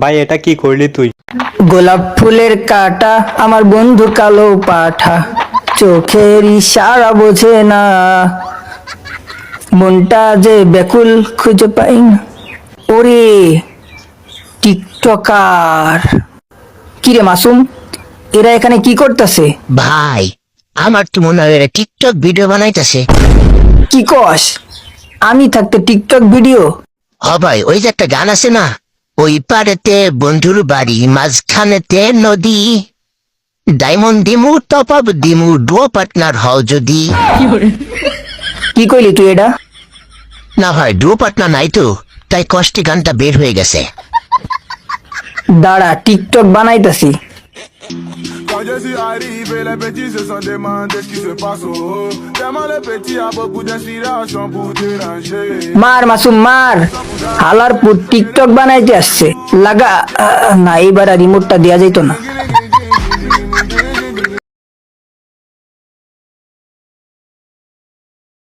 ভাই এটা কি করলি তুই? গোলাপ ফুলের কাটা আমার বন্ধু কালো পাঠা, চোখের ইশারা বোঝে না, মনটা যে ব্যাকুল খুঁজে পাই না। ওরে টিকটকার, কিরে মাসুম, এরা এখানে কি করতেছে? ভাই আমার তো মনে হয় এরা টিকটক ভিডিও বানাইতেছে। কি কস? আমি থাকতে টিকটক ভিডিও? ভাই ওই যে একটা গান আছে না, ওই পাড়েতে বন্ধুর বাড়ি মাঝখানেতে নদী, ডায়মন্ড দিমু টপ আপ দিমু ডো পার্টনার হও যদি। কি কইলি তুই এটা? না ভাই ডো পার্টনার নাই তো, তাই কষ্টে গানটা বের হয়ে গেছে। দাঁড়া TikTok বানাইতাছি। Quand je suis arrivé, les petits se sont demandé ce qui se passe. Oh, tellement les petits a beaucoup d'inspiration pour déranger. মার মাসুম মার, হালার পুত টিকটক বানাইতে আসছে। লাগা না, এইবার আর রিমোটটা দেয়া যাইতো না।